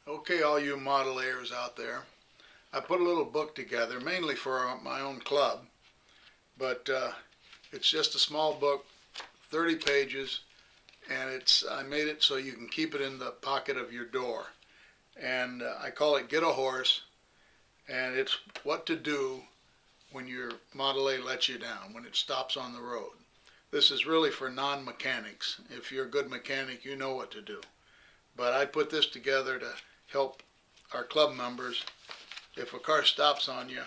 Okay, all you modelayers out there, I put a little book together mainly for my own club, but it's just a small book, 30 pages, and I made it so you can keep it in the pocket of your door. And I call it Get a Horse, and it's what to do when your Model A lets you down, when it stops on the road. This is really for non-mechanics. If you're a good mechanic, you know what to do. But I put this together to help our club members. If a car stops on you,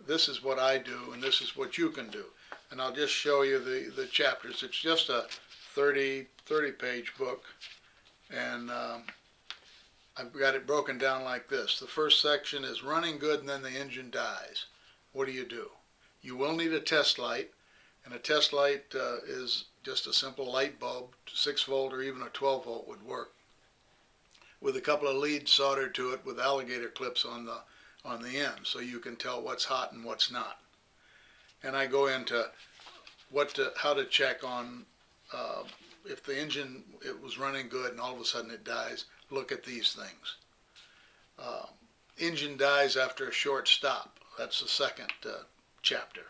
this is what I do and this is what you can do. And I'll just show you the chapters. It's just a 30 page book, and I've got it broken down like this. The first section is running good and then the engine dies. What do? You will need a test light, and a test light is just a simple light bulb. 6 volt or even a 12 volt would work, with a couple of leads soldered to it with alligator clips on the end, so you can tell what's hot and what's not. And I go into how to check on if the engine it was running good and all of a sudden it dies. Look at these things. Engine dies after a short stop. That's the second chapter.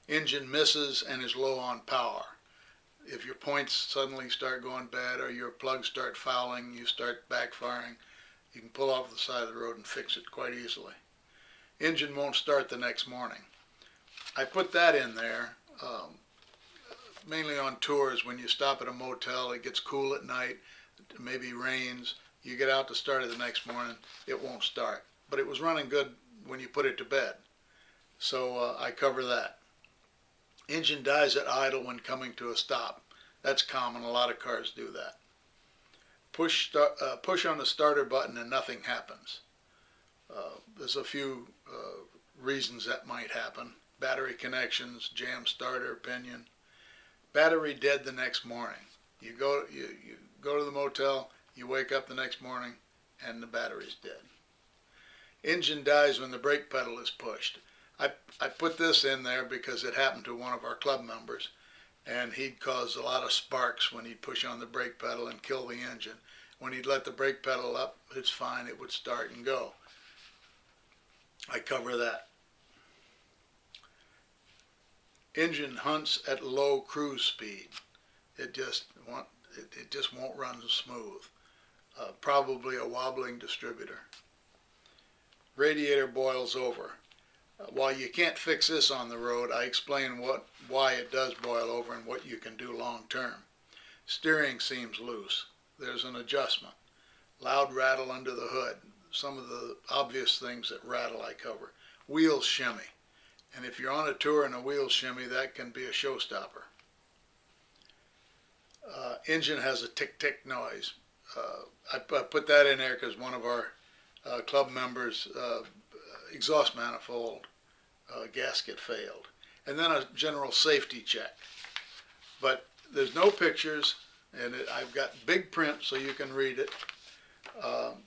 Engine misses and is low on power. If your points suddenly start going bad or your plugs start fouling, you start backfiring, you can pull off the side of the road and fix it quite easily. Engine won't start the next morning. I put that in there mainly on tours. When you stop at a motel, it gets cool at night, maybe rains, you get out to start it the next morning, it won't start. But it was running good when you put it to bed. So I cover that. Engine dies at idle when coming to a stop. That's common. A lot of cars do that. Push on the starter button and nothing happens. There's a few reasons that might happen. Battery connections, jam starter, pinion. Battery dead the next morning. You go to the motel, you wake up the next morning, and the battery's dead. Engine dies when the brake pedal is pushed. I put this in there because it happened to one of our club members, and he'd cause a lot of sparks when he'd push on the brake pedal and kill the engine. When he'd let the brake pedal up, it's fine, it would start and go. I cover that. Engine hunts at low cruise speed. It just won't run smooth. Probably a wobbling distributor. Radiator boils over. While you can't fix this on the road, I explain why it does boil over and what you can do long term. Steering seems loose. There's an adjustment. Loud rattle under the hood. Some of the obvious things that rattle I cover. Wheels shimmy. And if you're on a tour and a wheel shimmy, that can be a showstopper. Engine has a tick-tick noise. I put that in there because one of our club members' exhaust manifold gasket failed. And then a general safety check. But there's no pictures, and I've got big print so you can read it.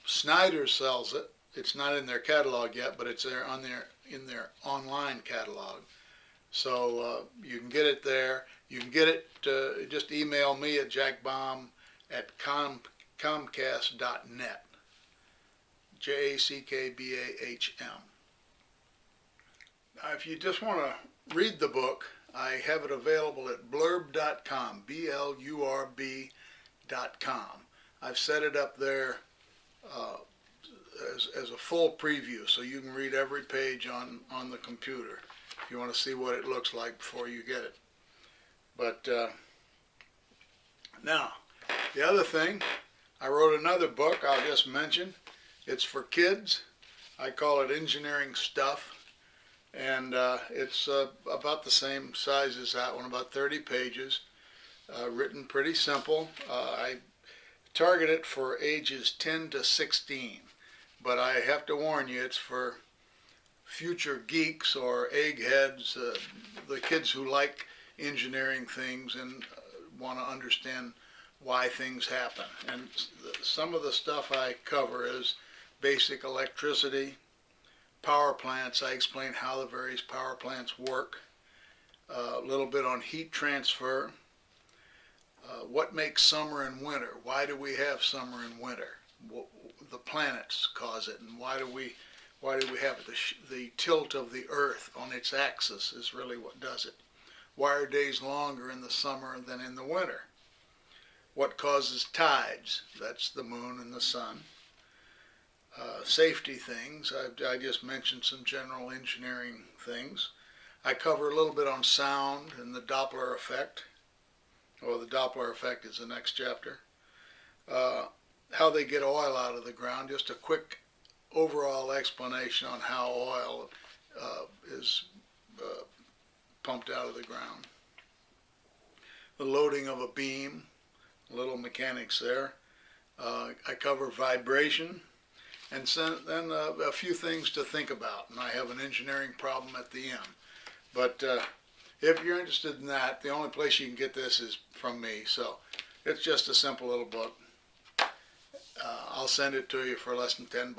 Snyder sells it. It's not in their catalog yet, but it's there in their online catalog. So you can get it there. You can get it, just email me at jackbahm@comcast.net. JACKBAHM. Now, if you just want to read the book, I have it available at blurb.com, BLURB.com. I've set it up there as a full preview, so you can read every page on the computer if you want to see what it looks like before you get it. But now, the other thing, I wrote another book I'll just mention. It's for kids. I call it Engineering Stuff, and it's about the same size as that one, about 30 pages, written pretty simple. I target it for ages 10 to 16, but I have to warn you, it's for future geeks or eggheads, the kids who like engineering things and want to understand why things happen. And some of the stuff I cover is basic electricity, power plants. I explain how the various power plants work, a little bit on heat transfer, what makes summer and winter, why do we have summer and winter, the planets cause it, and why do we have it? The tilt of the Earth on its axis is really what does it. Why are days longer in the summer than in the winter? What causes tides? That's the moon and the sun. Safety things. I just mentioned some general engineering things. I cover a little bit on sound and the Doppler effect. Well, the Doppler effect is the next chapter. How they get oil out of the ground. Just a quick overall explanation on how oil is pumped out of the ground. The loading of a beam, a little mechanics there. I cover vibration, and then a few things to think about. And I have an engineering problem at the end. But if you're interested in that, the only place you can get this is from me. So it's just a simple little book. I'll send it to you for less than $10.